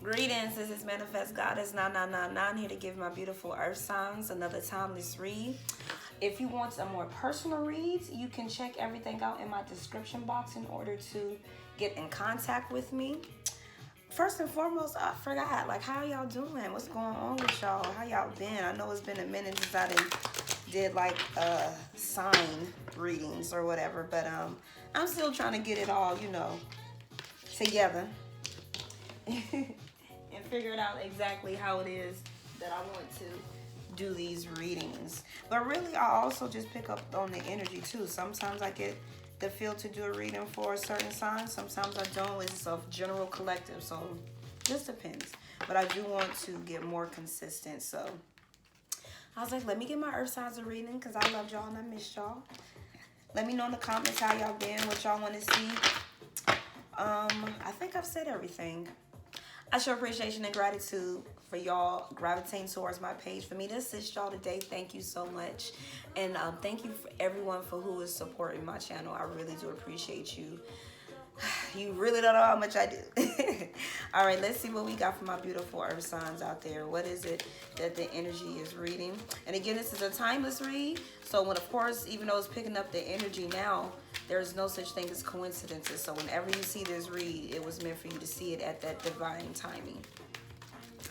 Greetings, this is Manifest Goddess 9999 here to give my beautiful earth signs another timeless read. If you want some more personal reads, you can check everything out in my description box in order to get in contact with me. First and foremost, I forgot, like, how y'all doing? What's going on with y'all? How y'all been? I know it's been a minute since I did like sign readings or whatever, but I'm still trying to get it all, you know, together. And figured out exactly how it is that I want to do these readings. But really, I also just pick up on the energy too. Sometimes I get the feel to do a reading for a certain sign. Sometimes I don't. It's a general collective, so just depends. But I do want to get more consistent, so I was like, let me get my earth signs a reading because I loved y'all and I missed y'all. Let me know in the comments how y'all been, what y'all want to see. I think I've said everything. I show appreciation and gratitude for y'all gravitating towards my page. For me to assist y'all today, thank you so much. And thank you for everyone for who is supporting my channel. I really do appreciate you. You really don't know how much I do. All right, let's see what we got for my beautiful earth signs out there. What is it that the energy is reading? And again, this is a timeless read. So when, of course, even though it's picking up the energy now, there's no such thing as coincidences. So whenever you see this read, it was meant for you to see it at that divine timing.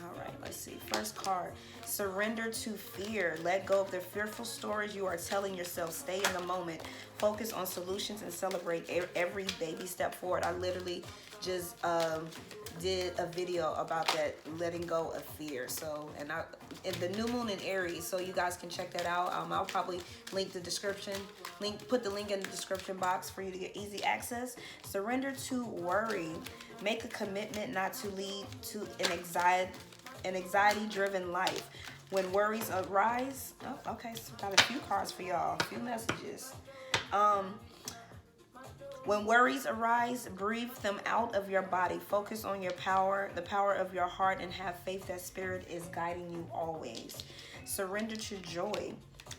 All right, let's see. First card, surrender to fear. Let go of the fearful stories you are telling yourself. Stay in the moment. Focus on solutions and celebrate every baby step forward. I literally just did a video about that, letting go of fear. So, and the new moon in Aries, so you guys can check that out. I'll probably link the description, put the link in the description box for you to get easy access. Surrender to worry. Make a commitment not to lead to an anxiety-driven life. When worries arise, oh, okay, so got a few cards for y'all, a few messages. When worries arise, breathe them out of your body. Focus on your power, the power of your heart, and have faith that spirit is guiding you always. Surrender to joy.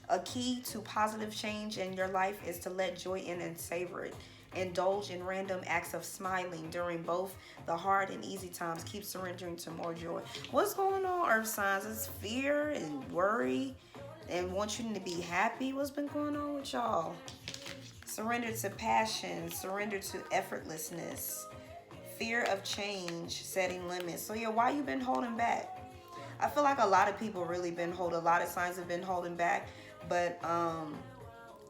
A key to positive change in your life is to let joy in and savor it. Indulge in random acts of smiling during both the hard and easy times. Keep surrendering to more joy. What's going on, earth signs? It's fear and worry and want you to be happy. What's been going on with y'all? Surrender to passion. Surrender to effortlessness. Fear of change. Setting limits. So yeah, why you been holding back? I feel like a lot of people really been holding, a lot of signs have been holding back, but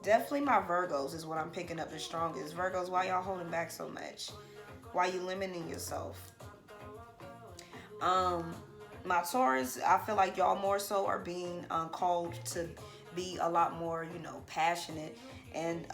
definitely my Virgos is what I'm picking up the strongest. Virgos, why y'all holding back so much? Why you limiting yourself? My Taurus, I feel like y'all more so are being called to be a lot more, you know, passionate. And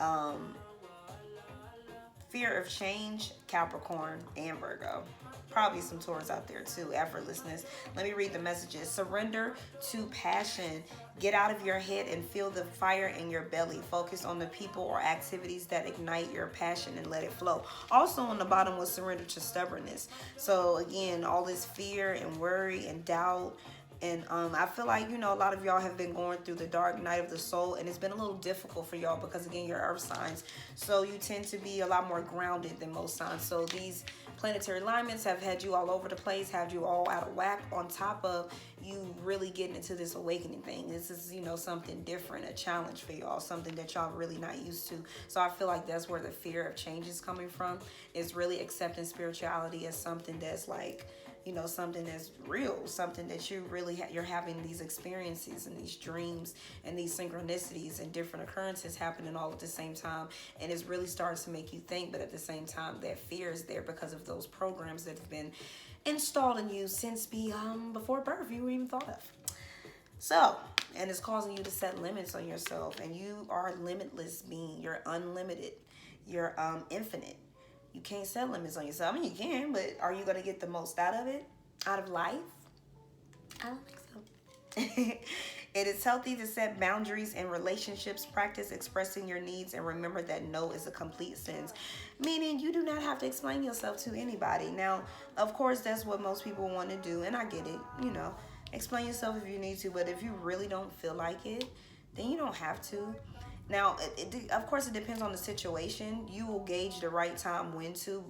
fear of change, Capricorn and Virgo. Probably some Taurus out there too. Effortlessness. Let me read the messages. Surrender to passion. Get out of your head and feel the fire in your belly. Focus on the people or activities that ignite your passion and let it flow. Also on the bottom was surrender to stubbornness. So again, all this fear and worry and doubt. And I feel like, you know, a lot of y'all have been going through the dark night of the soul, and it's been a little difficult for y'all because, again, you're earth signs. So you tend to be a lot more grounded than most signs. So these planetary alignments have had you all over the place, had you all out of whack, on top of you really getting into this awakening thing. This is, you know, something different, a challenge for y'all, something that y'all really not used to. So I feel like that's where the fear of change is coming from, is really accepting spirituality as something that's like, you know, something that's real, something that you really you're having these experiences and these dreams and these synchronicities and different occurrences happening all at the same time, and it's really starting to make you think. But at the same time, that fear is there because of those programs that have been installed in you since before birth you were even thought of. So, and it's causing you to set limits on yourself, and you are a limitless being. You're unlimited. You're infinite. You can't set limits on yourself. I mean, you can, but are you going to get the most out of it? Out of life? I don't think so. It is healthy to set boundaries in relationships. Practice expressing your needs and remember that no is a complete sentence. Meaning you do not have to explain yourself to anybody. Now, of course, that's what most people want to do, and I get it. You know, explain yourself if you need to, but if you really don't feel like it, then you don't have to. Now, of course, it depends on the situation. You will gauge the right time when to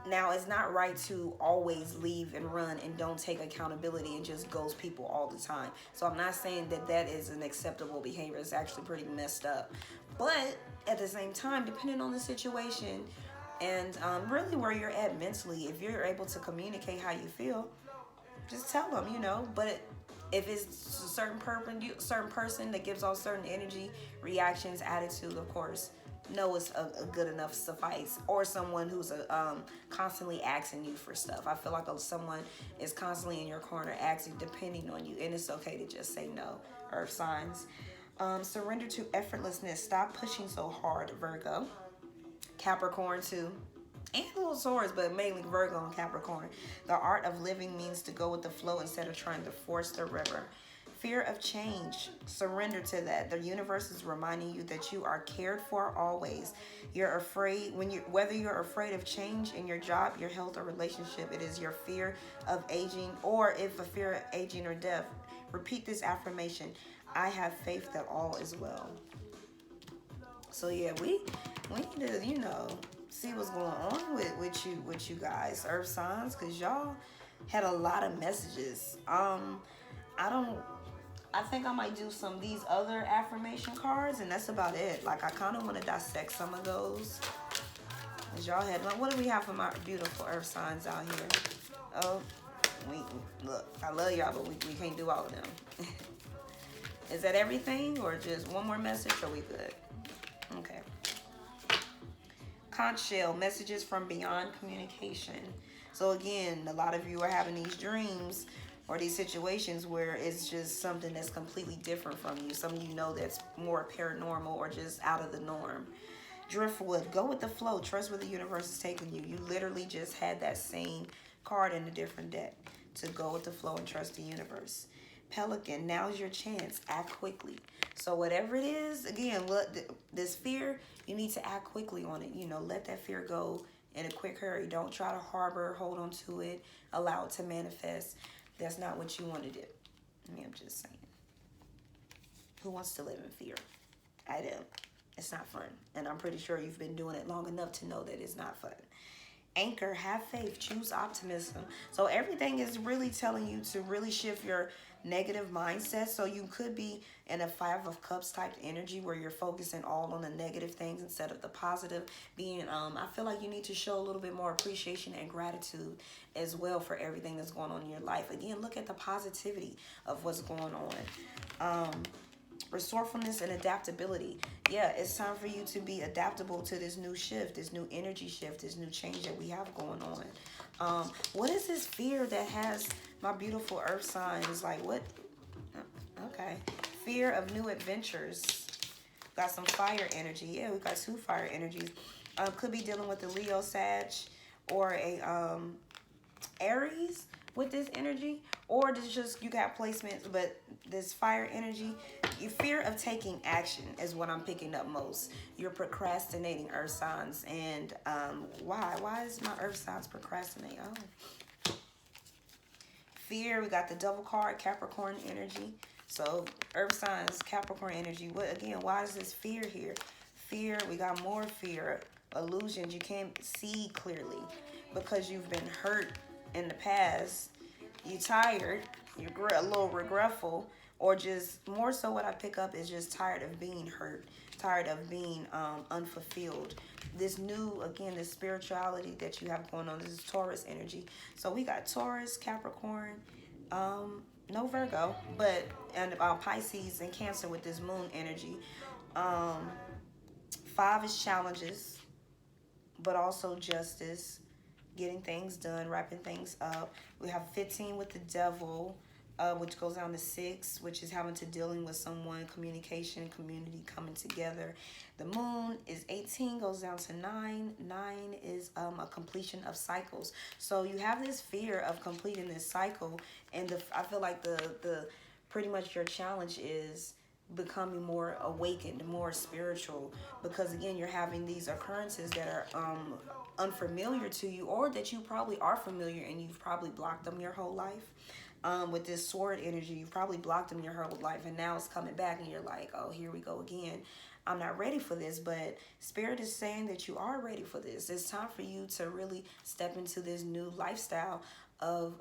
Now, it's not right to always leave and run and don't take accountability and just ghost people all the time. So I'm not saying that that is an acceptable behavior. It's actually pretty messed up. But at the same time, depending on the situation and really where you're at mentally, if you're able to communicate how you feel, just tell them, you know. But if it's a certain person that gives off certain energy, reactions, attitude, of course, no, it's a good enough suffice. Or someone who's constantly asking you for stuff. I feel like someone is constantly in your corner asking, depending on you, and it's okay to just say no. Earth signs. Surrender to effortlessness. Stop pushing so hard, Virgo. Capricorn too. And little Taurus, but mainly Virgo and Capricorn. The art of living means to go with the flow instead of trying to force the river. Fear of change. Surrender to that. The universe is reminding you that you are cared for always. You're afraid whether you're afraid of change in your job, your health, or relationship, it is your fear of aging, or if a fear of aging or death. Repeat this affirmation. I have faith that all is well. So yeah, we need to, you know, see what's going on with you guys, Earth signs, because y'all had a lot of messages. I think I might do some of these other affirmation cards, and that's about it. Like, I kind of want to dissect some of those. As y'all had, like, what do we have for my beautiful Earth signs out here? Oh, look, I love y'all, but we can't do all of them. Is that everything, or just one more message, or we good? Okay. Conch shell, messages from beyond communication. So again, a lot of you are having these dreams or these situations where it's just something that's completely different from you. Some of you know that's more paranormal or just out of the norm. Driftwood, go with the flow. Trust where the universe is taking you. You literally just had that same card in a different deck. To go with the flow and trust the universe. Pelican, now's your chance. Act quickly. So whatever it is, again, this fear, you need to act quickly on it. You know, let that fear go in a quick hurry. Don't try to harbor, hold on to it, allow it to manifest. That's not what you want to do. I mean, I'm just saying. Who wants to live in fear? I do. It's not fun. And I'm pretty sure you've been doing it long enough to know that it's not fun. Anchor, have faith, choose optimism. So everything is really telling you to really shift your negative mindset. So you could be in a 5 of Cups type energy where you're focusing all on the negative things instead of the positive. I feel like you need to show a little bit more appreciation and gratitude as well for everything that's going on in your life. Again, look at the positivity of what's going on. Resourcefulness and adaptability. Yeah, it's time for you to be adaptable to this new shift, this new energy shift, this new change that we have going on. What is this fear that has my beautiful Earth sign? Is like, what? Okay. Fear of new adventures. Got some fire energy. Yeah, we got 2 fire energies. Could be dealing with a Leo, Sag, or a Aries with this energy, or just you got placements, but this fire energy, your fear of taking action is what I'm picking up most. You're procrastinating, Earth signs. And why is my Earth signs procrastinating? Fear, we got the Devil card, Capricorn energy. So Earth signs, Capricorn energy. Why is this fear here? Fear, we got more fear. Illusions, you can't see clearly because you've been hurt in the past. You're tired, you're a little regretful, or just more so what I pick up is just tired of being hurt, tired of being unfulfilled. This new, again, this spirituality that you have going on, this is Taurus energy. So we got Taurus, Capricorn, no Virgo, and Pisces and Cancer with this moon energy. 5 is challenges, but also justice. Getting things done, wrapping things up. We have 15 with the Devil, which goes down to 6, which is having to dealing with someone, communication, community coming together. The Moon is 18, goes down to 9. 9 is a completion of cycles. So you have this fear of completing this cycle, and I feel like the pretty much your challenge is becoming more awakened, more spiritual, because again, you're having these occurrences that are unfamiliar to you, or that you probably are familiar and you've probably blocked them your whole life. With this sword energy, you've probably blocked them your whole life, and now it's coming back and you're like, oh, here we go again. I'm not ready for this, but Spirit is saying that you are ready for this. It's time for you to really step into this new lifestyle of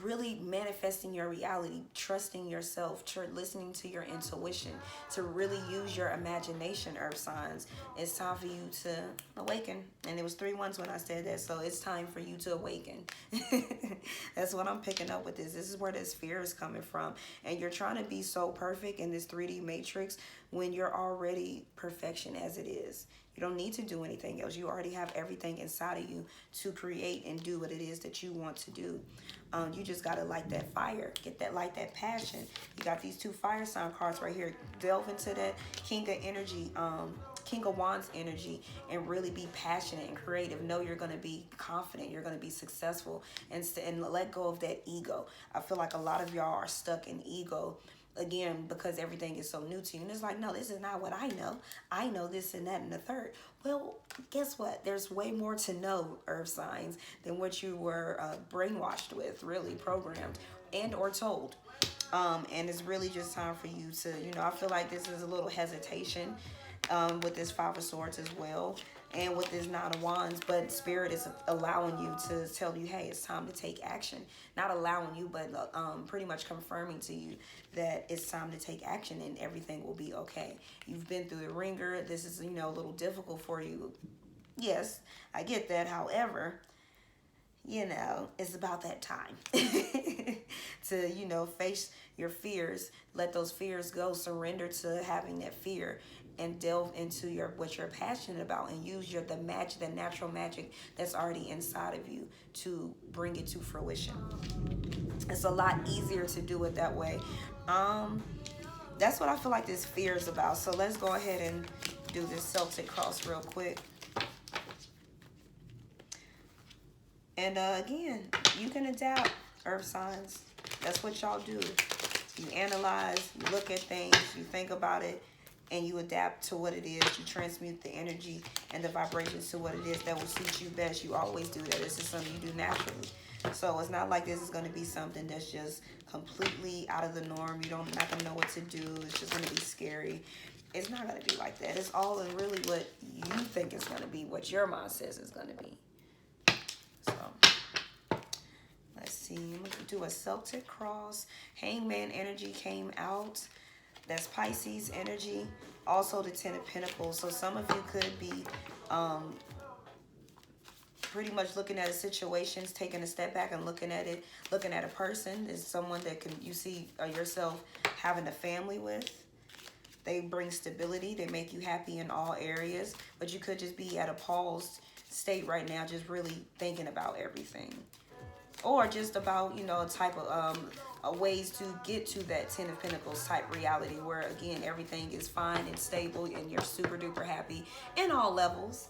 really manifesting your reality, trusting yourself, listening to your intuition, to really use your imagination, earth signs. It's time for you to awaken. And it was 3 months when I said that, so it's time for you to awaken. That's what I'm picking up with this. This is where this fear is coming from. And you're trying to be so perfect in this 3D matrix when you're already perfection as it is. You don't need to do anything else. You already have everything inside of you to create and do what it is that you want to do. You just got to light that fire. Get that light, that passion. You got these 2 fire sign cards right here. Delve into that King of energy, King of Wands energy, and really be passionate and creative. Know you're going to be confident. You're going to be successful, and let go of that ego. I feel like a lot of y'all are stuck in ego. Again, because everything is so new to you. And it's like, no, this is not what I know. I know this and that and the third. Well, guess what? There's way more to know, earth signs, than what you were brainwashed with, really programmed and or told. And it's really just time for you to, I feel like this is a little hesitation with this 5 of Swords as well. And with this 9 of Wands, but Spirit is allowing you to tell you, hey, it's time to take action. Not allowing you, but pretty much confirming to you that it's time to take action and everything will be okay. You've been through the ringer. This is, a little difficult for you. Yes, I get that. However, it's about that time to, face your fears. Let those fears go. Surrender to having that fear. And delve into what you're passionate about, and use the natural magic that's already inside of you to bring it to fruition. It's a lot easier to do it that way. That's what I feel like this fear is about. So let's go ahead and do this Celtic Cross real quick. And again, you can adapt, earth signs. That's what y'all do. You analyze, you look at things, you think about it, and you adapt to what it is. You transmute the energy and the vibrations to what it is that will suit you best. You always do that. This is something you do naturally. So it's not like this is going to be something that's just completely out of the norm. You're not going to know what to do. It's just going to be scary. It's not going to be like that. It's all in really what you think is going to be, what your mind says is going to be. So let's see. I'm going to do a Celtic Cross. Hangman energy came out. That's Pisces energy. Also the Ten of Pentacles. So some of you could be pretty much looking at a situation, taking a step back and looking at it, looking at a person. Is someone that you see yourself having a family with. They bring stability. They make you happy in all areas. But you could just be at a paused state right now, just really thinking about everything. Or just about, a type of ways to get to that Ten of Pentacles type reality where, again, everything is fine and stable and you're super duper happy in all levels.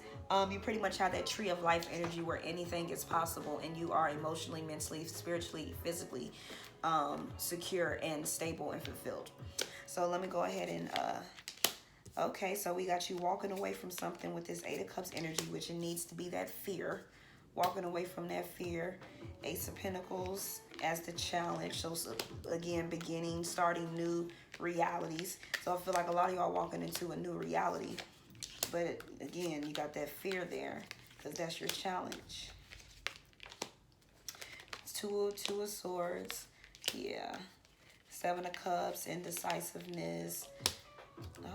You pretty much have that tree of life energy where anything is possible and you are emotionally, mentally, spiritually, physically secure and stable and fulfilled. So let me go ahead and... okay, so we got you walking away from something with this 8 of Cups energy, which it needs to be that fear. Walking away from that fear. Ace of Pentacles as the challenge. So again, beginning, starting new realities. So I feel like a lot of y'all walking into a new reality. But again, you got that fear there because that's your challenge. Two of Swords. Yeah. 7 of Cups, indecisiveness.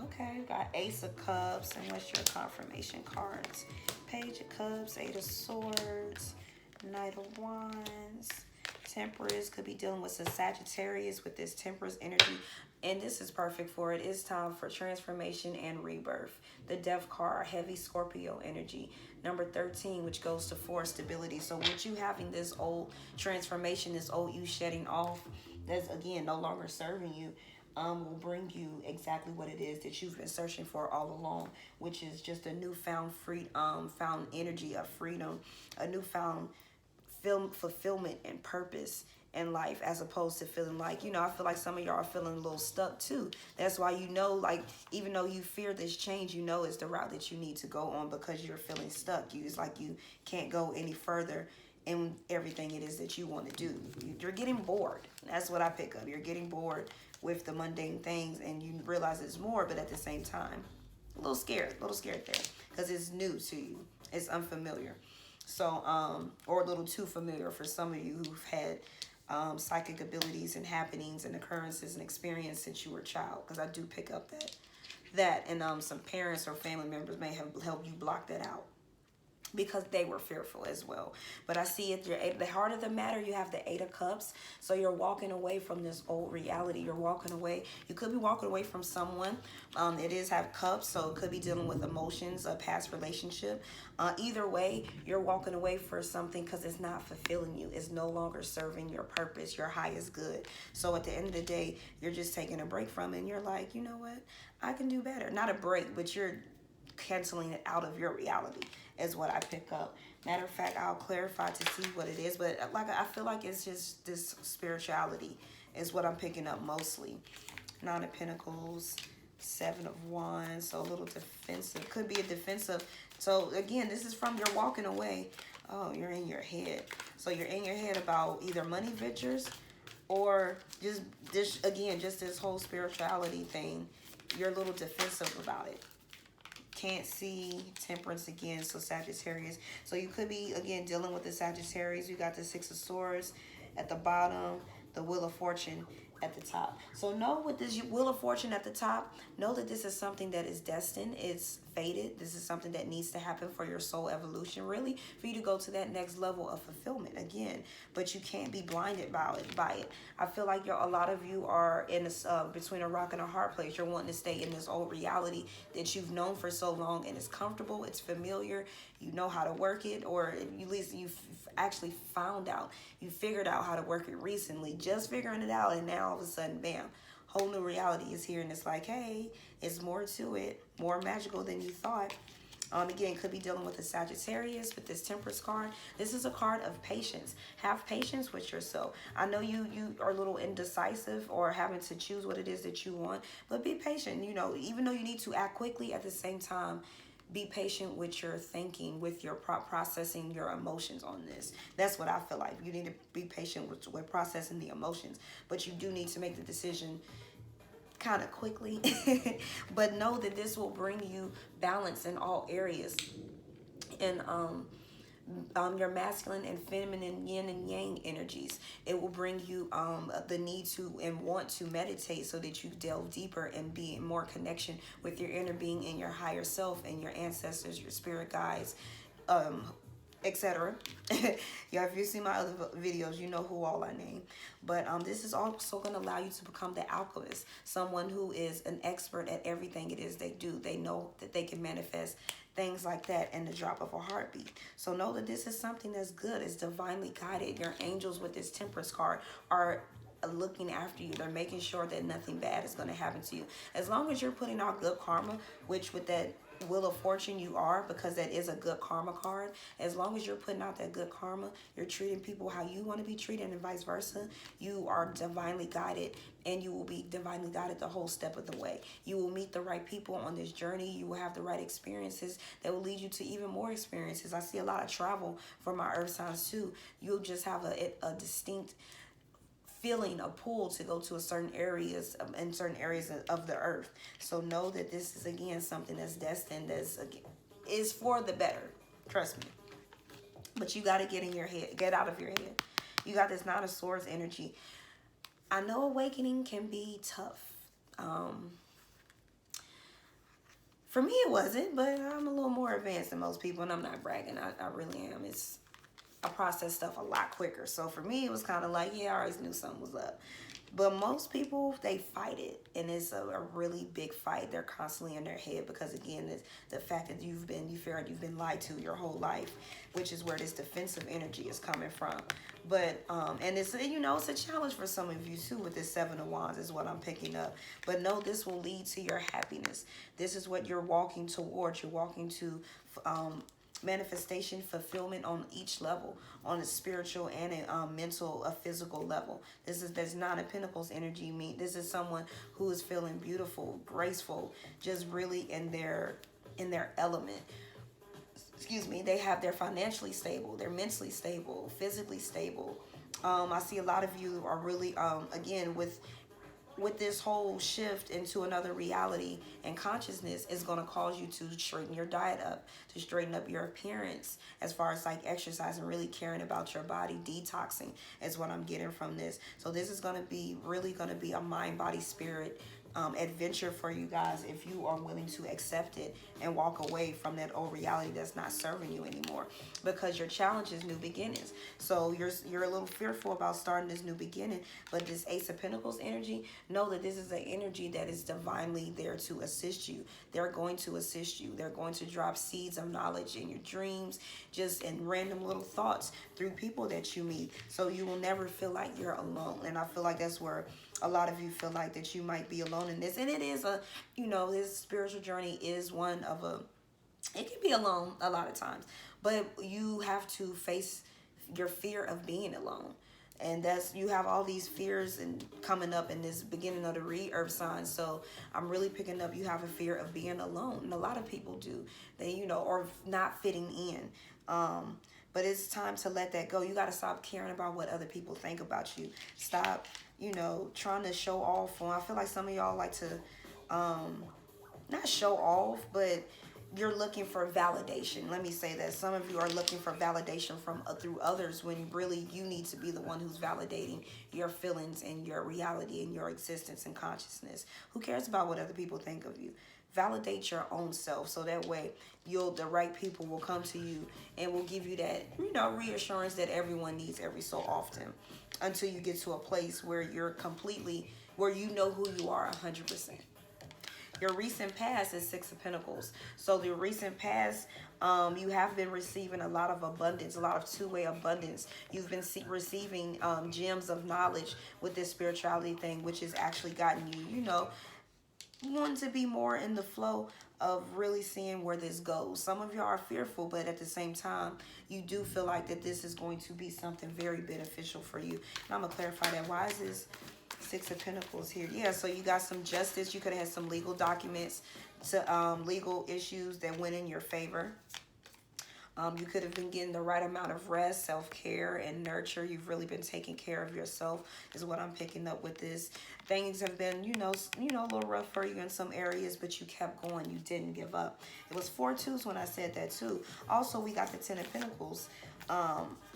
Okay, got Ace of Cups. And what's your confirmation cards? Page of Cups, 8 of Swords, Knight of Wands, Temperance. Could be dealing with some Sagittarius with this Temperance energy. And this is perfect for it. It's time for transformation and rebirth. The Death card, heavy Scorpio energy. Number 13, which goes to 4, stability. So with you having this old transformation, this old you shedding off, that's, again, no longer serving you, will bring you exactly what it is that you've been searching for all along, which is just a newfound found energy of freedom, a newfound fulfillment and purpose in life, as opposed to feeling like, I feel like some of y'all are feeling a little stuck too. That's why, like, even though you fear this change, it's the route that you need to go on because you're feeling stuck. It's like you can't go any further in everything it is that you want to do. You're getting bored. That's what I pick up. You're getting bored with the mundane things, and you realize it's more, but at the same time, a little scared there, because it's new to you. It's unfamiliar. So, or a little too familiar for some of you who've had psychic abilities and happenings and occurrences and experience since you were a child, because I do pick up that and some parents or family members may have helped you block that out because they were fearful as well. But I see at the heart of the matter, you have the Eight of Cups. So you're walking away from this old reality. You're walking away. You could be walking away from someone. It is have cups, so it could be dealing with emotions, a past relationship. Either way, you're walking away for something because it's not fulfilling you. It's no longer serving your purpose, your highest good. So at the end of the day, you're just taking a break from it, and you're like, you know what? I can do better. Not a break, but you're canceling it out of your reality is what I pick up. Matter of fact, I'll clarify to see what it is, but like I feel like it's just this spirituality is what I'm picking up mostly. Nine of Pentacles, Seven of Wands, so a little defensive. Could be a defensive. So again, this is from you're walking away. Oh, you're in your head. So you're in your head about either money ventures or just this whole spirituality thing. You're a little defensive about it. Can't see Temperance again, so Sagittarius. So you could be, again, dealing with the Sagittarius. You got the Six of Swords at the bottom, the Wheel of Fortune at the top. So know with this Wheel of Fortune at the top, know that this is something that is destined. It's fated. This is something that needs to happen for your soul evolution, really, for you to go to that next level of fulfillment again. But you can't be blinded by it. I feel like a lot of you are in this between a rock and a hard place. You're wanting to stay in this old reality that you've known for so long, and it's comfortable, it's familiar, you know how to work it, or at least you've actually found out, you figured out how to work it recently, just figuring it out, and now all of a sudden, bam, whole new reality is here, and it's like, hey, it's more to it, more magical than you thought. Again, could be dealing with a Sagittarius with this Temperance card. This is a card of patience. Have patience with yourself. I know you are a little indecisive or having to choose what it is that you want, but be patient. You know, even though you need to act quickly, at the same time, be patient with your thinking, with your processing your emotions on this. That's what I feel like. You need to be patient with processing the emotions, but you do need to make the decision kind of quickly. But know that this will bring you balance in all areas. And your masculine and feminine yin and yang energies. It will bring you the need to and want to meditate so that you delve deeper and be in more connection with your inner being and your higher self and your ancestors, your spirit guides, etc. Yeah, if you see my other videos, you know who all I name. But this is also going to allow you to become the alchemist, someone who is an expert at everything it is they do. They know that they can manifest things like that in the drop of a heartbeat. So know that this is something that's good. It's divinely guided. Your angels with this Temperance card are looking after you. They're making sure that nothing bad is going to happen to you. As long as you're putting out good karma, which with that Wheel of Fortune you are, because that is a good karma card. As long as you're putting out that good karma, you're treating people how you want to be treated and vice versa, you are divinely guided, and you will be divinely guided the whole step of the way. You will meet the right people on this journey. You will have the right experiences that will lead you to even more experiences. I see a lot of travel for my earth signs too. You'll just have a distinct feeling a pull to go to certain areas in certain areas of the earth. So know that this is again something that's destined, is for the better. Trust me. But you got to get in your head, get out of your head. You got this Nine of Swords energy. I know awakening can be tough. For me it wasn't, but I'm a little more advanced than most people, and I'm not bragging. I really am. I process stuff a lot quicker. So for me, it was kind of like, yeah, I always knew something was up. But most people, they fight it. And it's a really big fight. They're constantly in their head because, again, it's the fact that you feel like you've been lied to your whole life, which is where this defensive energy is coming from. But, and it's, you know, it's a challenge for some of you too with this Seven of Wands is what I'm picking up. But no, this will lead to your happiness. This is what you're walking towards. You're walking to, manifestation, fulfillment on each level, on a spiritual and a mental, a physical level. There's Nine of Pentacles energy. This is someone who is feeling beautiful, graceful, just really in their element. excuse me, they're financially stable, they're mentally stable, physically stable. I see a lot of you are really, again, with this whole shift into another reality and consciousness is going to cause you to straighten your diet up, to straighten up your appearance as far as like exercise and really caring about your body. Detoxing is what I'm getting from this. So this is going to be really going to be a mind, body, spirit adventure for you guys if you are willing to accept it and walk away from that old reality that's not serving you anymore, because your challenge is new beginnings. So you're a little fearful about starting this new beginning, but this Ace of Pentacles energy, know that this is an energy that is divinely there to assist you. They're going to assist you. They're going to drop seeds of knowledge in your dreams, just in random little thoughts through people that you meet, so you will never feel like you're alone. And I feel like that's where a lot of you feel like that you might be alone in this. And it is a, you know, this spiritual journey is one of it can be alone a lot of times, but you have to face your fear of being alone. And that's, you have all these fears and coming up in this beginning of the re-earth sign. So I'm really picking up, you have a fear of being alone. And a lot of people do. They, you know, or not fitting in. But it's time to let that go. You got to stop caring about what other people think about you. Stop, you know, trying to show off. I feel like some of y'all like to, not show off, but you're looking for validation. Let me say that. Some of you are looking for validation from through others, when really you need to be the one who's validating your feelings and your reality and your existence and consciousness. Who cares about what other people think of you? Validate your own self, so that way the right people will come to you and will give you that, you know, reassurance that everyone needs every so often, until you get to a place where you're completely, where you know who you are 100%. Your recent past is Six of Pentacles. So the recent past, you have been receiving a lot of abundance, a lot of two-way abundance. You've been receiving gems of knowledge with this spirituality thing, which has actually gotten you, you know, wanting to be more in the flow of really seeing where this goes. Some of you are fearful, but at the same time, you do feel like that this is going to be something very beneficial for you. And I'm going to clarify that. Why is this Six of Pentacles here? Yeah, so you got some justice. You could have had some legal documents, to legal issues that went in your favor. You could have been getting the right amount of rest, self-care, and nurture. You've really been taking care of yourself, is what I'm picking up with this. Things have been, you know, a little rough for you in some areas, but you kept going. You didn't give up. It was 4 2s when I said that too. Also, we got the Ten of Pentacles.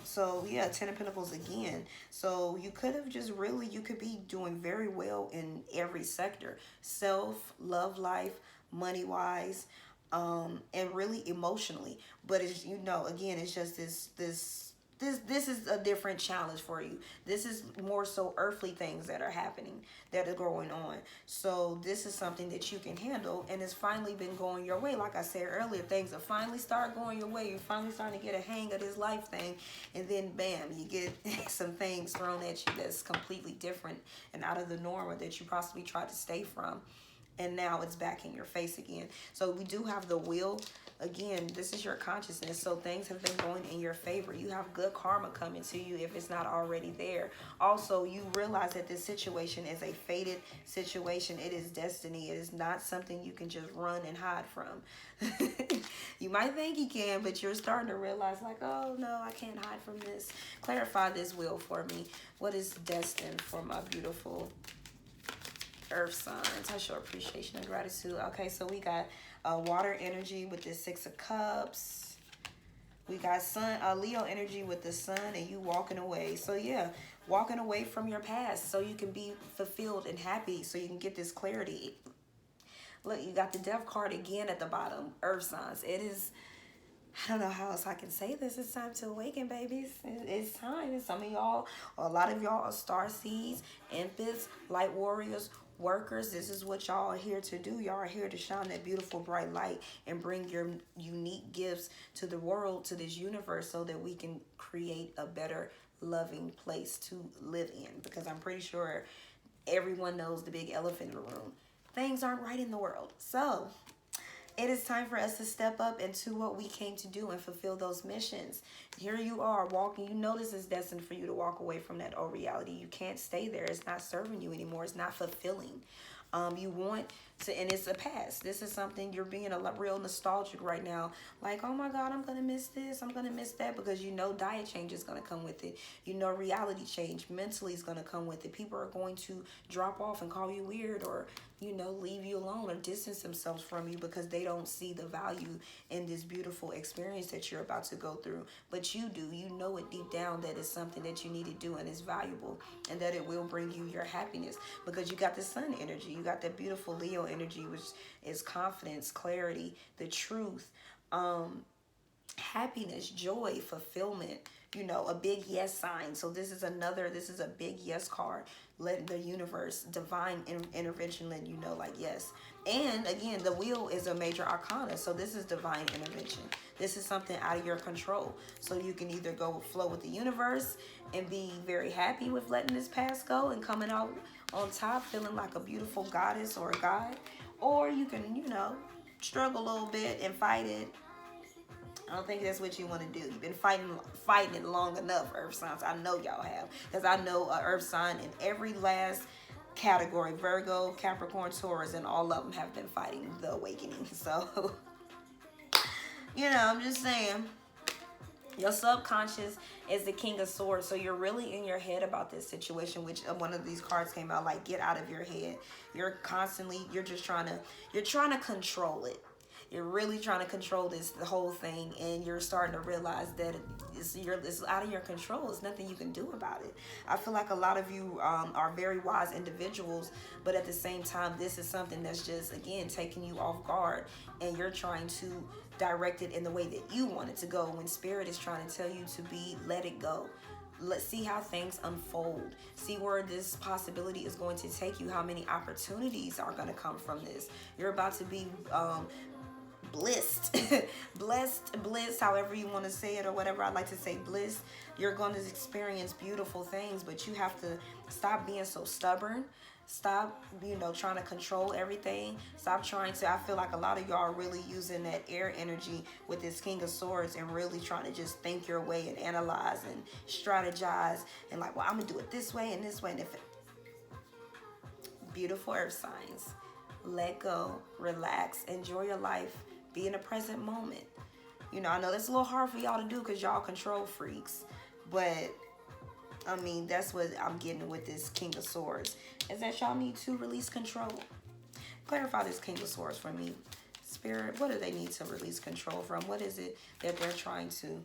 So yeah, Ten of Pentacles again. So you could have just really, you could be doing very well in every sector. Self, love life, money-wise, and really emotionally. But it's, you know, again, it's just this is a different challenge for you. This is more so earthly things that are happening, that are going on. So this is something that you can handle, and it's finally been going your way. Like I said earlier, things have finally started going your way. You're finally starting to get a hang of this life thing, and then bam, you get some things thrown at you that's completely different and out of the norm, or that you possibly tried to stay from. And now it's back in your face again. So we do have the wheel. Again, this is your consciousness. So things have been going in your favor. You have good karma coming to you if it's not already there. Also, you realize that this situation is a fated situation. It is destiny. It is not something you can just run and hide from. You might think you can, but you're starting to realize like, oh no, I can't hide from this. Clarify this wheel for me. What is destined for my beautiful earth signs? I show appreciation and gratitude. Okay, so we got water energy with the Six of Cups. We got sun, Leo energy with the sun, and you walking away. So yeah, walking away from your past so you can be fulfilled and happy, so you can get this clarity. Look, you got the Death card again at the bottom. Earth signs. It is, I don't know how else I can say this. It's time to awaken, babies. It's time. And some of y'all, or a lot of y'all, are star seeds, empaths, light warriors, workers. This is what y'all are here to do. Y'all are here to shine that beautiful bright light and bring your unique gifts to the world, to this universe, so that we can create a better loving place to live in. Because I'm pretty sure everyone knows the big elephant in the room. Things aren't right in the world. So it is time for us to step up into what we came to do and fulfill those missions. Here you are walking. You know this is destined for you to walk away from that old reality. You can't stay there. It's not serving you anymore. It's not fulfilling. You want to, and it's a past. This is something you're being a real nostalgic right now. Like, oh my God, I'm gonna miss this, I'm gonna miss that, because you know diet change is gonna come with it. You know reality change mentally is gonna come with it. People are going to drop off and call you weird, or you know, leave you alone or distance themselves from you because they don't see the value in this beautiful experience that you're about to go through. But you do. You know it deep down that it's something that you need to do and it's valuable, and that it will bring you your happiness, because you got the sun energy. You got that beautiful Leo energy, which is confidence, clarity, the truth, happiness, joy, fulfillment, you know, a big yes sign. So this is a big yes card, letting the universe, divine intervention, letting you know, like, yes. And again, the wheel is a major arcana, so this is divine intervention. This is something out of your control, so you can either go flow with the universe and be very happy with letting this past go and coming out on top feeling like a beautiful goddess or a god, or you can, you know, struggle a little bit and fight it. I don't think that's what you want to do. You've been fighting it long enough, Earth signs. I know y'all have, because I know an Earth sign in every last category: Virgo, Capricorn, Taurus, and all of them have been fighting the awakening. So, you know, I'm just saying. Your subconscious is the King of Swords, so you're really in your head about this situation, which one of these cards came out, like, get out of your head. You're trying to control it. You're really trying to control the whole thing, and you're starting to realize that it's out of your control. There's nothing you can do about it. I feel like a lot of you are very wise individuals, but at the same time, this is something that's just, again, taking you off guard, and you're trying to direct it in the way that you want it to go, when Spirit is trying to tell you to let it go. Let's see how things unfold. See where this possibility is going to take you, how many opportunities are going to come from this. You're about to be blessed, blessed, however you want to say it, or whatever. I like to say bliss. You're going to experience beautiful things, but you have to stop being so stubborn. Stop, you know, trying to control everything. Stop trying to, I feel like a lot of y'all are really using that air energy with this King of Swords and really trying to just think your way and analyze and strategize and like, well, I'm going to do it this way and this way. And if it, beautiful Earth signs, let go, relax, enjoy your life, be in the present moment. You know, I know that's a little hard for y'all to do because y'all control freaks, but I mean, that's what I'm getting with this King of Swords, is that y'all need to release control. Clarify this King of Swords for me. Spirit, what do they need to release control from? What is it that they're trying to?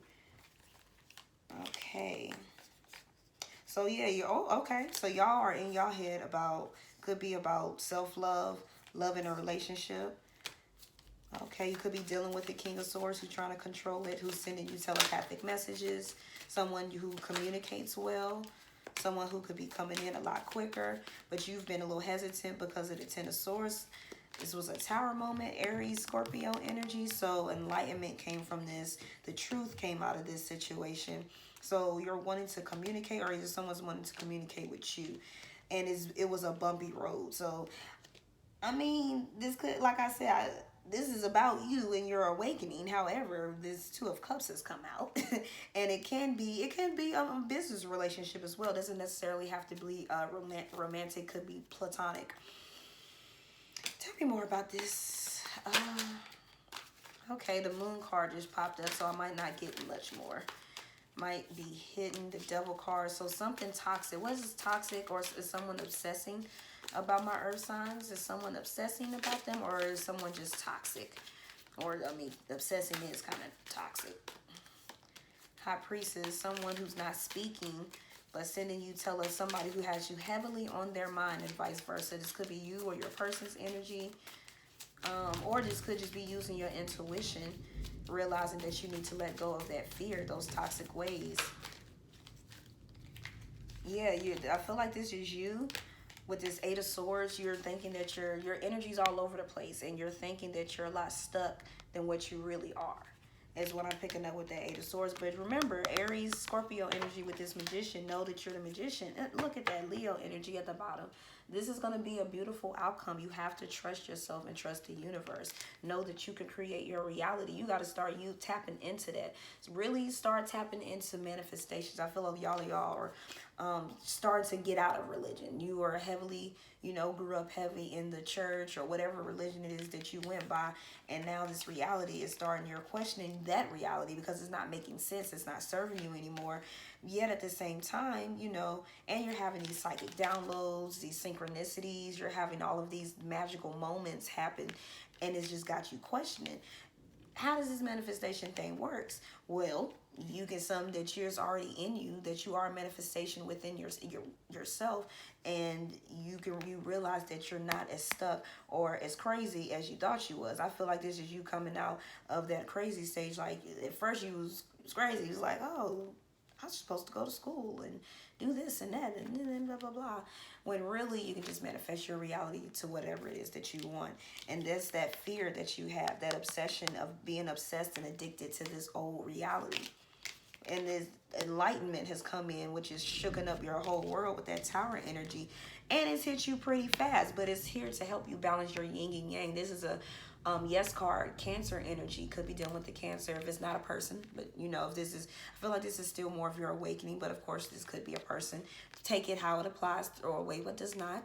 Okay. So yeah, okay. So y'all are in y'all head about, could be about self-love, love in a relationship. Okay, you could be dealing with the King of Swords who's trying to control it, who's sending you telepathic messages, someone who communicates well, someone who could be coming in a lot quicker, but you've been a little hesitant because of the Ten of Swords. This was a Tower moment, Aries, Scorpio energy, so enlightenment came from this. The truth came out of this situation. So you're wanting to communicate, or either someone's wanting to communicate with you, and it was a bumpy road. So, I mean, this could, like I said, this is about you and your awakening. However, this Two of Cups has come out, and it can be a business relationship as well. It doesn't necessarily have to be romantic. Could be platonic. Tell me more about this. Okay, the Moon card just popped up, so I might not get much more. Might be hidden, the Devil card. So something toxic. What is this toxic, or is someone obsessing about my Earth signs? Is someone obsessing about them, or is someone just toxic? Or, I mean, obsessing is kind of toxic. High Priestess, someone who's not speaking, but sending you, tell us somebody who has you heavily on their mind, and vice versa. This could be you or your person's energy. Or this could just be using your intuition, realizing that you need to let go of that fear, those toxic ways. Yeah, I feel like this is you. With this Eight of Swords, you're thinking that your energy's all over the place, and you're thinking that you're a lot stuck than what you really are. is what I'm picking up with that Eight of Swords. But remember, Aries, Scorpio energy with this Magician. Know that you're the Magician. And look at that Leo energy at the bottom. This is going to be a beautiful outcome. You have to trust yourself and trust the universe. Know that you can create your reality. You got to start tapping into that. Really start tapping into manifestations. I feel like y'all are starting to get out of religion. You are heavily, grew up heavy in the church or whatever religion it is that you went by. And now this reality is starting, you're questioning that reality because it's not making sense. It's not serving you anymore. Yet at the same time, and you're having these psychic downloads, these synchronicities, you're having all of these magical moments happen, and it's just got you questioning. How does this manifestation thing works? Well, you get something that is already in you, that you are a manifestation within yourself, and you realize that you're not as stuck or as crazy as you thought you was. I feel like this is you coming out of that crazy stage. Like at first you was crazy. You was like, oh, I was supposed to go to school and do this and that and then blah, blah, blah. When really you can just manifest your reality to whatever it is that you want. And that's that fear that you have, that obsession of being obsessed and addicted to this old reality. And this enlightenment has come in, which is shooken up your whole world with that Tower energy. And it's hit you pretty fast, but it's here to help you balance your yin and yang. This is a yes card. Cancer energy could be dealing with the Cancer if it's not a person, but if this is, I feel like this is still more of your awakening, but of course this could be a person. Take it how it applies, throw away what does not.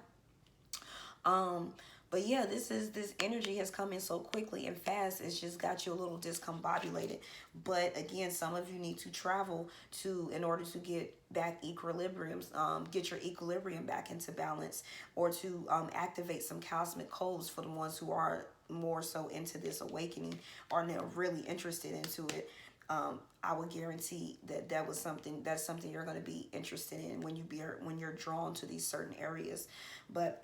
But yeah, this energy has come in so quickly and fast. It's just got you a little discombobulated. But again, some of you need to travel in order to get back equilibrium, get your equilibrium back into balance, or to activate some cosmic codes for the ones who are more so into this awakening, or now really interested into it. I would guarantee that's something you're going to be interested in when you're drawn to these certain areas. But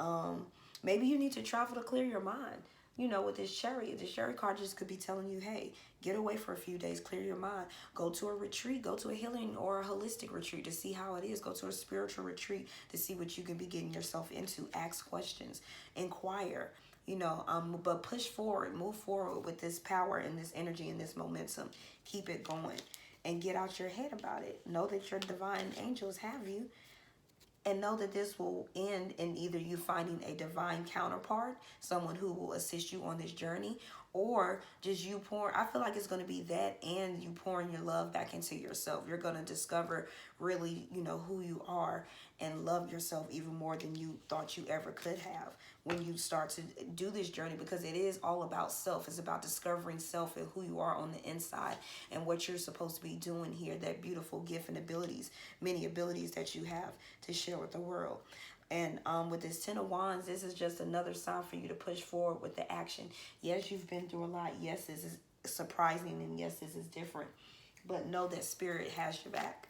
maybe you need to travel to clear your mind. With this Chariot card just could be telling you, hey, get away for a few days, clear your mind, go to a retreat, go to a healing or a holistic retreat to see how it is, go to a spiritual retreat to see what you can be getting yourself into, ask questions, inquire, but push forward, move forward with this power and this energy and this momentum. Keep it going and get out your head about it. Know that your divine angels have you. And know that this will end in either you finding a divine counterpart, someone who will assist you on this journey, or just you pouring. I feel like it's going to be that, and you pouring your love back into yourself. You're going to discover really, who you are and love yourself even more than you thought you ever could have when you start to do this journey, because it is all about self. It's about discovering self and who you are on the inside and what you're supposed to be doing here, that beautiful gift and abilities, many abilities that you have to share with the world. And with this Ten of Wands, this is just another sign for you to push forward with the action. Yes, you've been through a lot. Yes, this is surprising, and yes, this is different. But know that Spirit has your back,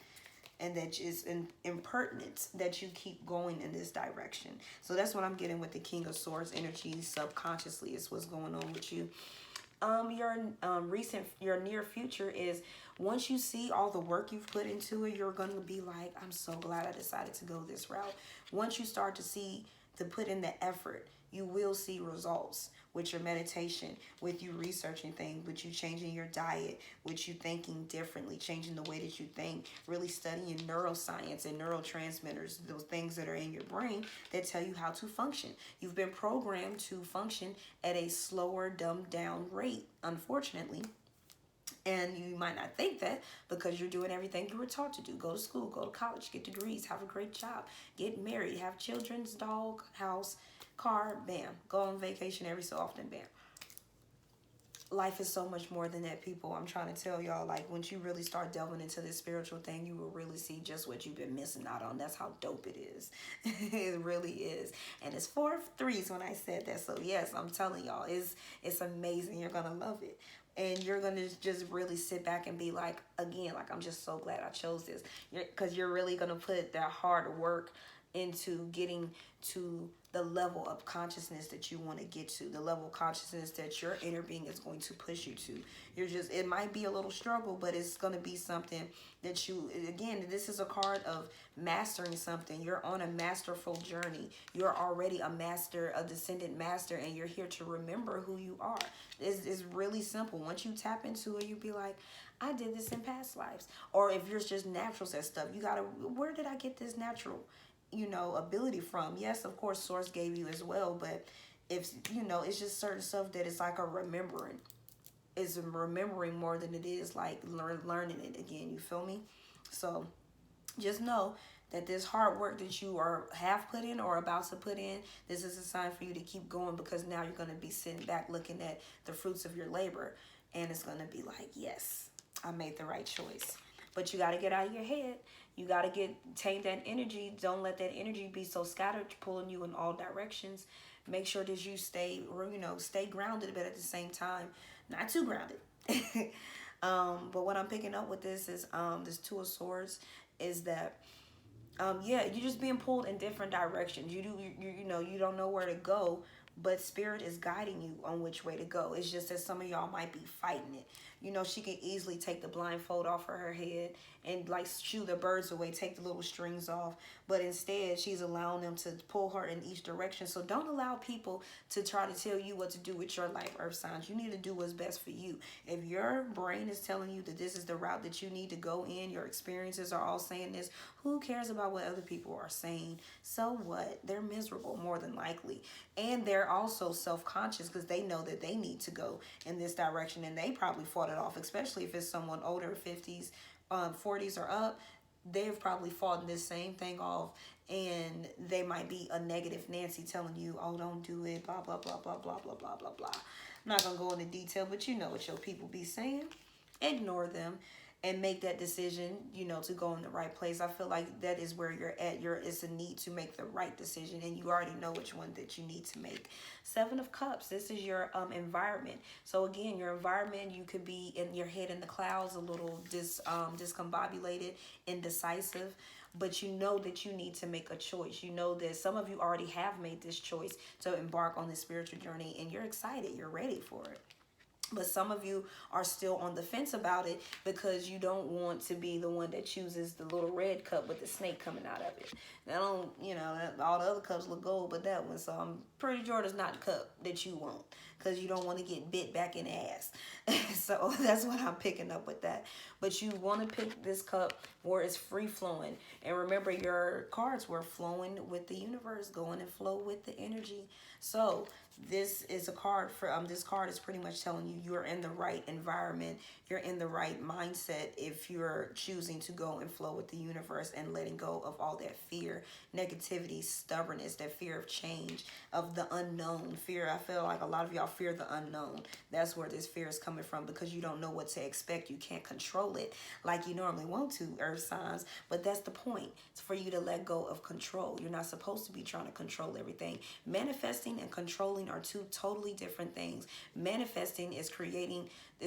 and that it's impertinent that you keep going in this direction. So that's what I'm getting with the King of Swords energy. Subconsciously is what's going on with you. Your near future is, once you see all the work you've put into it, you're going to be like, I'm so glad I decided to go this route. Once you start to put in the effort, you will see results with your meditation, with you researching things, with you changing your diet, with you thinking differently, changing the way that you think, really studying neuroscience and neurotransmitters, those things that are in your brain that tell you how to function. You've been programmed to function at a slower, dumbed down rate, unfortunately. And you might not think that because you're doing everything you were taught to do. Go to school, go to college, get degrees, have a great job, get married, have children's, dog, house, car, bam. Go on vacation every so often, bam. Life is so much more than that, people. I'm trying to tell y'all, like, once you really start delving into this spiritual thing, you will really see just what you've been missing out on. That's how dope it is. It really is. And it's 4 3s when I said that. So yes, I'm telling y'all, it's amazing. You're gonna love it. And you're going to just really sit back and be like, again, like, I'm just so glad I chose this. Because you're really going to put that hard work into getting to the level of consciousness that you want to get to, the level of consciousness that your inner being is going to push you to. It might be a little struggle, but it's going to be something that you, again, this is a card of mastering something. You're on a masterful journey. You're already a master, a descendant master, and you're here to remember who you are. It's really simple. Once you tap into it, you be like, I did this in past lives. Or if you're just natural at stuff, you gotta, where did I get this natural, ability from? Yes, of course, source gave you as well, but if, it's just certain stuff that it's like a remembering. It's remembering more than it is like learning it again. You feel me? So just know that this hard work that you have put in or about to put in, this is a sign for you to keep going, because now you're going to be sitting back looking at the fruits of your labor, and it's going to be like, yes, I made the right choice. But you got to get out of your head. You got to tame that energy. Don't let that energy be so scattered, pulling you in all directions. Make sure that you stay grounded, but at the same time, not too grounded. But what I'm picking up with this is this Two of Swords is that you're just being pulled in different directions. You don't know where to go, but Spirit is guiding you on which way to go. It's just that some of y'all might be fighting it. She can easily take the blindfold off of her head and like shoo the birds away, take the little strings off. But instead, she's allowing them to pull her in each direction. So don't allow people to try to tell you what to do with your life, Earth signs. You need to do what's best for you. If your brain is telling you that this is the route that you need to go in, your experiences are all saying this, who cares about what other people are saying? So what? They're miserable, more than likely. And they're also self-conscious because they know that they need to go in this direction, and they probably fought it off, especially if it's someone older, 50s, 40s or up. They've probably fought this same thing off, and they might be a negative Nancy telling you, oh, don't do it, blah, blah, blah, blah, blah, blah, blah, blah, blah. I'm not going to go into detail, but you know what your people be saying. Ignore them and make that decision, to go in the right place. I feel like that is where you're at. It's a need to make the right decision, and you already know which one that you need to make. Seven of Cups, this is your environment. So again, your environment, you could be in your head in the clouds, a little discombobulated, indecisive, but you know that you need to make a choice. You know that some of you already have made this choice to embark on this spiritual journey, and you're excited, you're ready for it. But some of you are still on the fence about it because you don't want to be the one that chooses the little red cup with the snake coming out of it. Now, all the other cups look gold, but that one, so I'm pretty sure it's not the cup that you want, because you don't want to get bit back in the ass. So that's what I'm picking up with that. But you want to pick this cup where it's free flowing. And remember, your cards were flowing with the universe, going and flow with the energy. So this is a card for this card is pretty much telling you you're in the right environment, you're in the right mindset if you're choosing to go and flow with the universe and letting go of all that fear, negativity, stubbornness, that fear of change, of the unknown. Fear, I feel like a lot of y'all fear the unknown. That's where this fear is coming from, because you don't know what to expect. You can't control it like you normally want to, Earth signs. But that's the point. It's for you to let go of control. You're not supposed to be trying to control everything. Manifesting and controlling are two totally different things. Manifesting is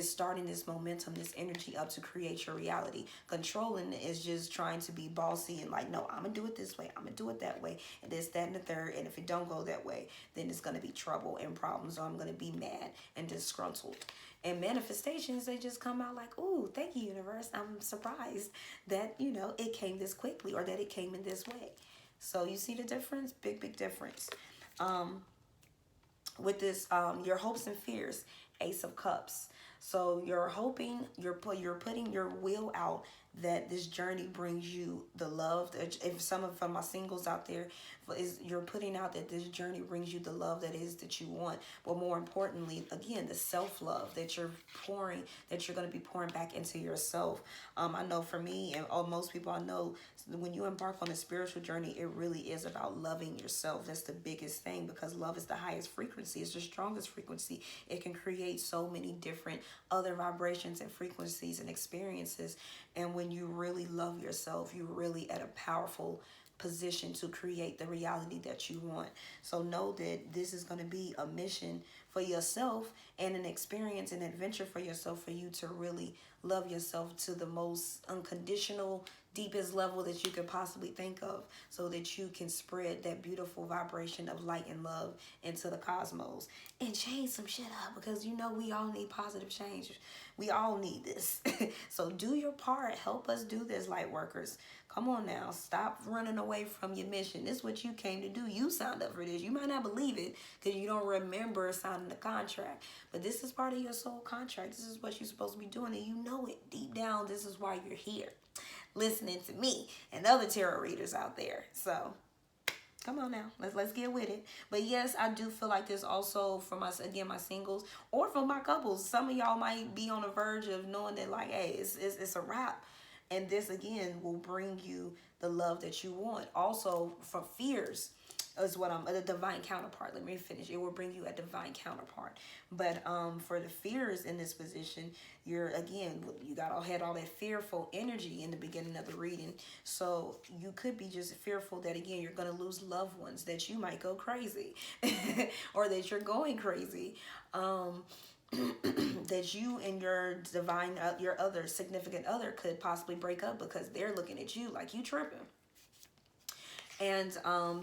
starting this momentum, this energy up to create your reality. Controlling is just trying to be bossy and like, no, I'm gonna do it this way, I'm gonna do it that way, and this, that, and the third. And if it don't go that way, then it's gonna be trouble and problems, or I'm gonna be mad and disgruntled. And manifestations, they just come out like, ooh, thank you, universe. I'm surprised that, it came this quickly, or that it came in this way. So you see the difference? Big, big difference. With this, your hopes and fears, Ace of Cups. So you're hoping, you're putting your will out that this journey brings you the love. If some of my singles out there, you're putting out that this journey brings you the love that you want. But more importantly, again, the self-love that you're going to be pouring back into yourself. I know for me, and most people I know, when you embark on a spiritual journey, it really is about loving yourself. That's the biggest thing, because love is the highest frequency. It's the strongest frequency. It can create so many different other vibrations and frequencies and experiences. And when you really love yourself, you're really at a powerful position to create the reality that you want. So know that this is going to be a mission for yourself and an experience, an adventure for yourself, for you to really love yourself to the most unconditional, deepest level that you could possibly think of, so that you can spread that beautiful vibration of light and love into the cosmos and change some shit up, because you know we all need positive change. We all need this. So do your part. Help us do this, light workers. Come on now. Stop running away from your mission. This is what you came to do. You signed up for this. You might not believe it because you don't remember signing the contract. But this is part of your soul contract. This is what you're supposed to be doing. And you know it deep down. This is why you're here, listening to me and other tarot readers out there. So come on now, let's get with it. But yes, I do feel like this also for my, again, my singles or for my couples. Some of y'all might be on the verge of knowing that, like, hey, it's a wrap. And this, again, will bring you the love that you want. Also, for fears is what I'm, a divine counterpart. Let me finish. It will bring you a divine counterpart. But for the fears in this position, you're, again, you had all that fearful energy in the beginning of the reading. So you could be just fearful that, again, you're going to lose loved ones, that you might go crazy or that you're going crazy. That you and your divine, your other significant other could possibly break up because they're looking at you like you tripping. And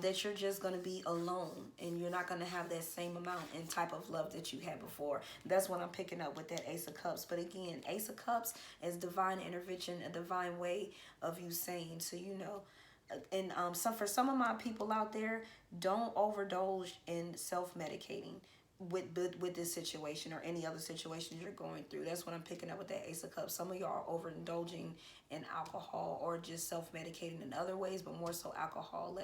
that you're just going to be alone and you're not going to have that same amount and type of love that you had before. That's what I'm picking up with that Ace of Cups. But again, Ace of Cups is divine intervention, a divine way of you saying, so you know. And for some of my people out there, don't overdose in self-medicating with this situation or any other situations you're going through. That's what I'm picking up with that Ace of Cups. Some of y'all are overindulging in alcohol or just self-medicating in other ways, but more so alcohol.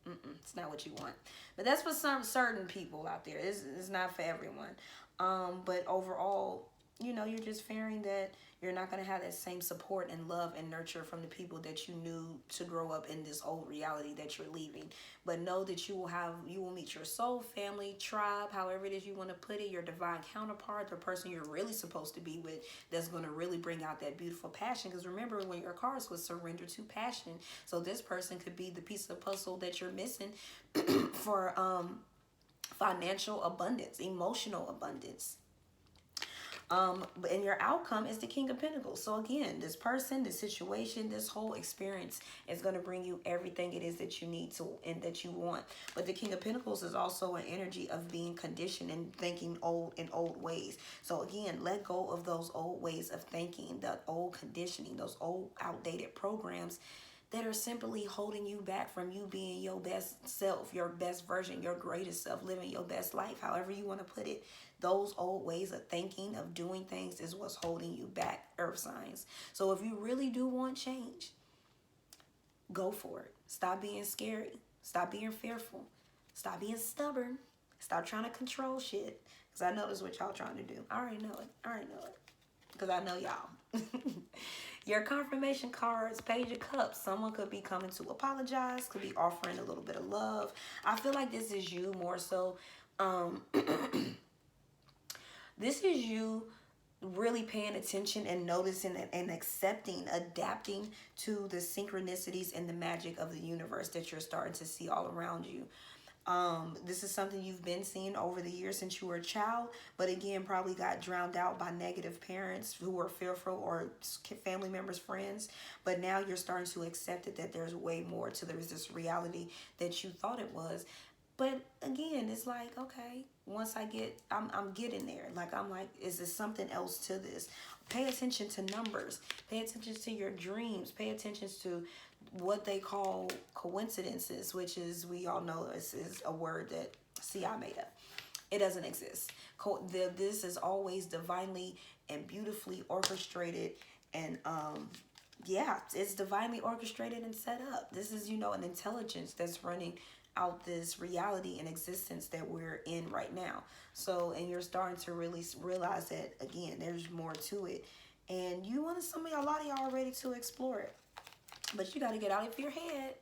It's not what you want. But that's for some certain people out there. It's not for everyone. But overall, you know, you're just fearing that you're not going to have that same support and love and nurture from the people that you knew to grow up in this old reality that you're leaving. But know that you will meet your soul family, tribe, however it is you want to put it, your divine counterpart, the person you're really supposed to be with, that's going to really bring out that beautiful passion. Because remember, when your cards was surrender to passion. So this person could be the piece of puzzle that you're missing for financial abundance, emotional abundance. And your outcome is the King of Pentacles. So again, this person, this situation, this whole experience is going to bring you everything it is that you need to and that you want. But the King of Pentacles is also an energy of being conditioned and thinking in old ways. So again, let go of those old ways of thinking, that old conditioning, those old outdated programs that are simply holding you back from you being your best self, your best version, your greatest self, living your best life, however you want to put it. Those old ways of thinking, of doing things is what's holding you back, earth signs. So if you really do want change, go for it. Stop being scary. Stop being fearful. Stop being stubborn. Stop trying to control shit. Because I know that's what y'all trying to do. I already know it. I already know it. Because I know y'all. Your confirmation cards, Page of Cups. Someone could be coming to apologize, could be offering a little bit of love. I feel like this is you more so. This is you really paying attention and noticing and accepting, adapting to the synchronicities and the magic of the universe that you're starting to see all around you. This is something you've been seeing over the years since you were a child, but again, probably got drowned out by negative parents who were fearful or family members, friends. But now you're starting to accept it, that there's way more to this reality that you thought it was. But again, it's like, okay, once I'm getting there. Like, I'm like, is there something else to this? Pay attention to numbers. Pay attention to your dreams. Pay attention to what they call coincidences, which is, we all know this is a word that I made up. It doesn't exist. This is always divinely and beautifully orchestrated, and yeah, it's divinely orchestrated and set up. This is, an intelligence that's running out this reality and existence that we're in right now. So, and you're starting to really realize that, again, there's more to it, and a lot of y'all are ready to explore it. But you got to get out of your head.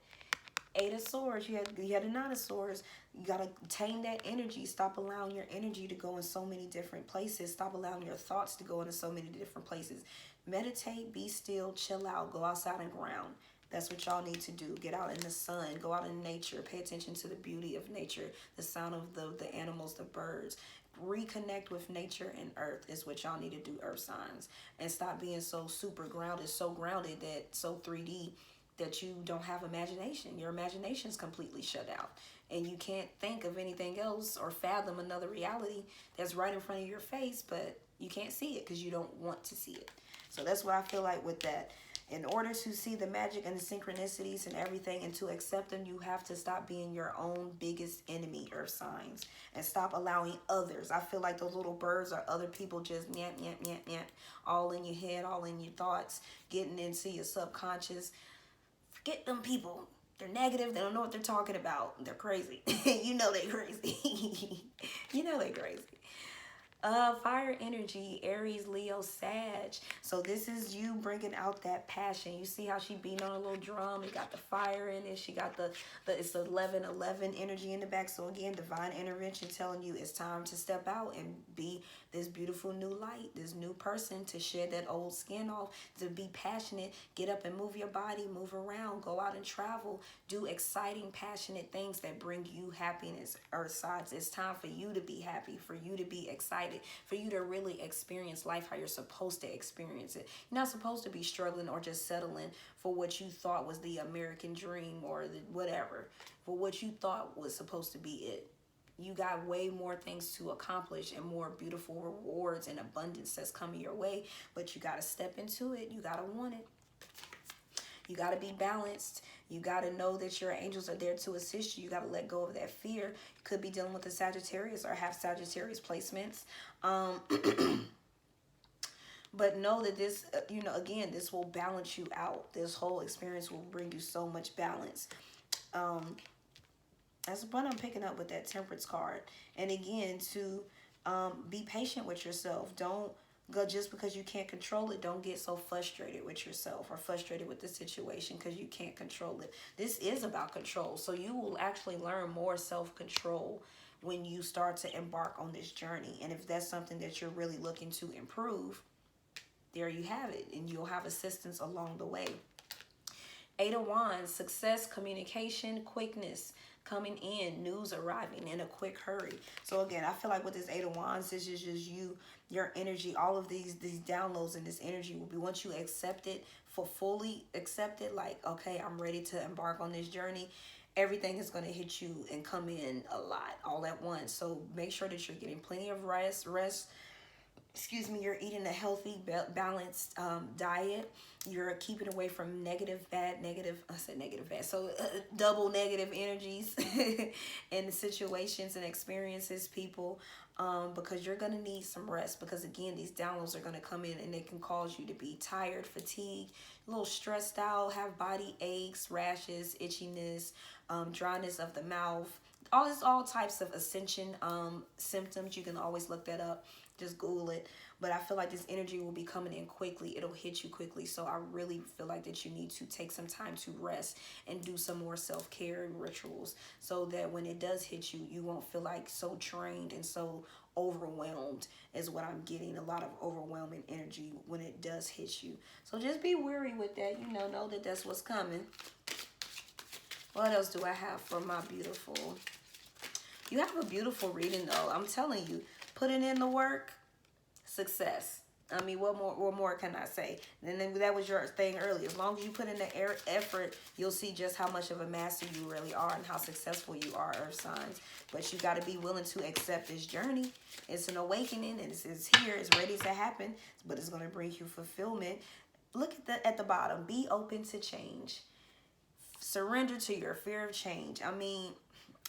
Eight of Swords. You had a Nine of Swords. You got to tame that energy. Stop allowing your energy to go in so many different places. Stop allowing your thoughts to go into so many different places. Meditate, be still, chill out, go outside and ground. That's what y'all need to do. Get out in the sun, go out in nature, pay attention to the beauty of nature, the sound of the animals, the birds. Reconnect with nature and earth is what y'all need to do, earth signs. And stop being so super grounded, so grounded that so 3D that you don't have imagination. Your imagination is completely shut out. And you can't think of anything else or fathom another reality that's right in front of your face, but you can't see it because you don't want to see it. So that's what I feel like with that. In order to see the magic and the synchronicities and everything and to accept them, you have to stop being your own biggest enemy, earth signs, and stop allowing others. I feel like those little birds are other people just nyap, nyap, nyap, nyap, all in your head, all in your thoughts, getting into your subconscious. Forget them people. They're negative. They don't know what they're talking about. They're crazy. You know they're crazy. You know they're crazy. Fire energy, Aries, Leo, Sag. So this is you bringing out that passion. You see how she beating on a little drum. It got the fire in it. She got the it's 11 energy in the back. So again, divine intervention telling you it's time to step out and be this beautiful new light, this new person, to shed that old skin off, to be passionate, get up and move your body, move around, go out and travel, do exciting, passionate things that bring you happiness, earth signs. It's time for you to be happy, for you to be excited, for you to really experience life how you're supposed to experience it. You're not supposed to be struggling or just settling for what you thought was the American dream or the whatever, for what you thought was supposed to be it. You got way more things to accomplish and more beautiful rewards and abundance that's coming your way, but you got to step into it. You got to want it. You got to be balanced. You got to know that your angels are there to assist you. You got to let go of that fear. You could be dealing with a Sagittarius or have Sagittarius placements. But know that this, you know, again, this will balance you out. This whole experience will bring you so much balance. That's what I'm picking up with that Temperance card. And again, to be patient with yourself. Don't go just because you can't control it. Don't get so frustrated with yourself or frustrated with the situation because you can't control it. This is about control. So you will actually learn more self-control when you start to embark on this journey. And if that's something that you're really looking to improve, there you have it. And you'll have assistance along the way. 8 of Wands, success, communication, quickness coming in, news arriving in a quick hurry. So again, I feel like with this 8 of Wands, this is just you, your energy, all of these downloads and this energy will be, once you accept it, for fully accept it, like, okay, I'm ready to embark on this journey, everything is going to hit you and come in a lot all at once. So make sure that you're getting plenty of rest, excuse me, you're eating a healthy, balanced diet. You're keeping away from double negative energies in situations and experiences, people, because you're going to need some rest. Because again, these downloads are going to come in and they can cause you to be tired, fatigued, a little stressed out, have body aches, rashes, itchiness, dryness of the mouth, all types of ascension symptoms. You can always look that up. Just Google it. But I feel like this energy will be coming in quickly. It'll hit you quickly. So I really feel like that you need to take some time to rest and do some more self-care and rituals so that when it does hit you, you won't feel like so drained and so overwhelmed is what I'm getting. A lot of overwhelming energy when it does hit you. So just be wary with that. You know that that's what's coming. What else do I have for my beautiful? You have a beautiful reading though. I'm telling you. Putting in the work, success. I mean, what more can I say? And then that was your thing earlier. As long as you put in the effort, you'll see just how much of a master you really are and how successful you are, earth signs. But you got to be willing to accept this journey. It's an awakening and it's here. It's ready to happen. But it's going to bring you fulfillment. Look at the bottom. Be open to change. Surrender to your fear of change. I mean,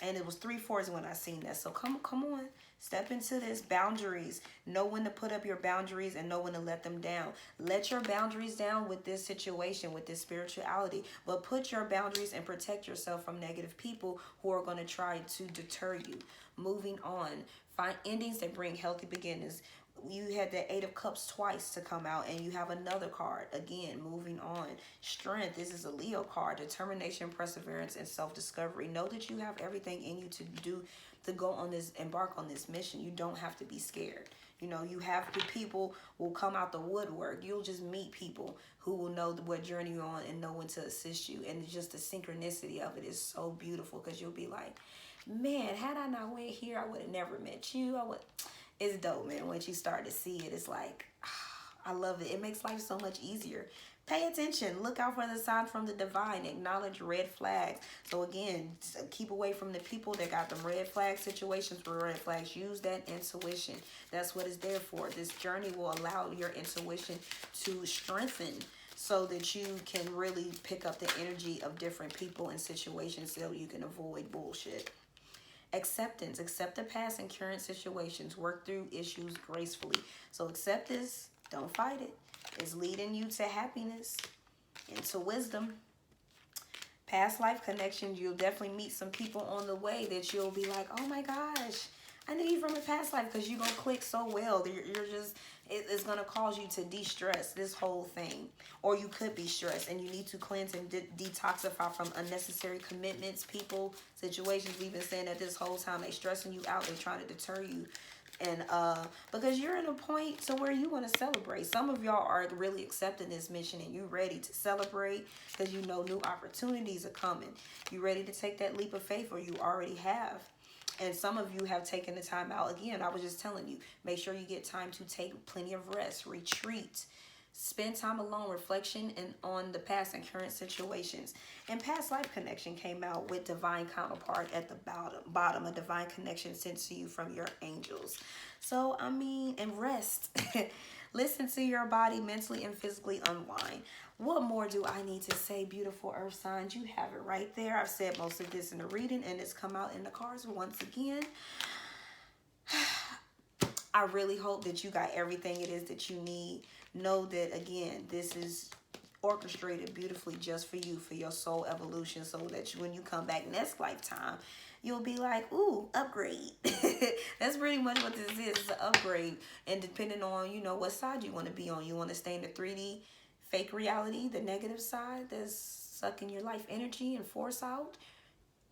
and it was 3/4 when I seen that. So come on. Step into this. Boundaries. Know when to put up your boundaries and know when to let them down. Let your boundaries down with this situation, with this spirituality. But put your boundaries and protect yourself from negative people who are going to try to deter you. Moving on. Find endings that bring healthy beginnings. You had the 8 of Cups twice to come out, and you have another card. Again, moving on. Strength. This is a Leo card. Determination, perseverance, and self-discovery. Know that you have everything in you to go on this, embark on this mission. You don't have to be scared. You know, you have the people will come out the woodwork. You'll just meet people who will know what journey you're on and know when to assist you. And just the synchronicity of it is so beautiful because you'll be like, man, had I not went here, I would have never met you. It's dope, man. Once you start to see it, it's like, I love it. It makes life so much easier. Pay attention. Look out for the sign from the divine. Acknowledge red flags. So again, keep away from the people that got them red flag situations where red flags. Use that intuition. That's what it's there for. This journey will allow your intuition to strengthen so that you can really pick up the energy of different people and situations so you can avoid bullshit. Acceptance. Accept the past and current situations. Work through issues gracefully. So accept this. Don't fight it. It's leading you to happiness and to wisdom. Past life connections. You'll definitely meet some people on the way that you'll be like, oh my gosh, I knew you from a past life, because you're going to click so well. You're just, it's going to cause you to de-stress this whole thing. Or you could be stressed and you need to cleanse and detoxify from unnecessary commitments, people, situations. We've been saying that this whole time. They stressing you out. They're trying to deter you. And because you're in a point to where you want to celebrate. Some of y'all are really accepting this mission and you ready to celebrate because you know new opportunities are coming. You ready to take that leap of faith, or you already have. And some of you have taken the time out. Again, I was just telling you, make sure you get time to take plenty of rest, retreat, spend time alone, reflection, and on the past and current situations. And past life connection came out with divine counterpart at the bottom, a divine connection sent to you from your angels. So, I mean, and rest. Listen to your body, mentally and physically unwind. What more do I need to say, beautiful earth signs? You have it right there. I've said most of this in the reading, and it's come out in the cards once again. I really hope that you got everything it is that you need. Know that, again, this is orchestrated beautifully just for you, for your soul evolution, so that when you come back next lifetime, you'll be like, ooh, upgrade. That's pretty much what this is. It's an upgrade. And depending on, you know, what side you want to be on. You want to stay in the 3D fake reality, the negative side that's sucking your life energy and force out,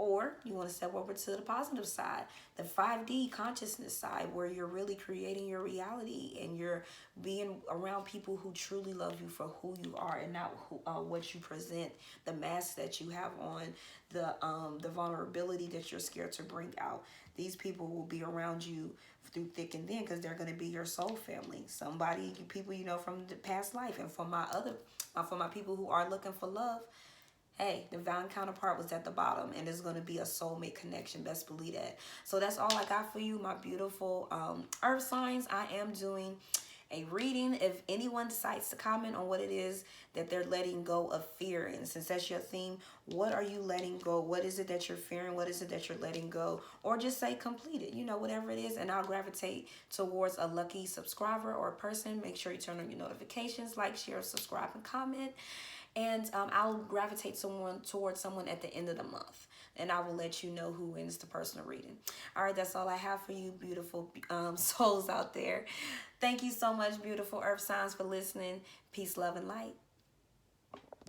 or you want to step over to the positive side, the 5D consciousness side, where you're really creating your reality and you're being around people who truly love you for who you are and not who, what you present, the mask that you have on, the vulnerability that you're scared to bring out. These people will be around you through thick and thin because they're going to be your soul family. Somebody, people you know from the past life. And for my people who are looking for love, hey, the divine counterpart was at the bottom, and it's going to be a soulmate connection. Best believe that. So that's all I got for you, my beautiful earth signs. I am doing a reading. If anyone decides to comment on what it is that they're letting go of fear, and since that's your theme, what are you letting go? What is it that you're fearing? What is it that you're letting go? Or just say complete it, you know, whatever it is, and I'll gravitate towards a lucky subscriber or a person. Make sure you turn on your notifications, like, share, subscribe, and comment. And I'll gravitate towards someone at the end of the month. And I will let you know who wins the personal reading. All right, that's all I have for you, beautiful souls out there. Thank you so much, beautiful earth signs, for listening. Peace, love, and light.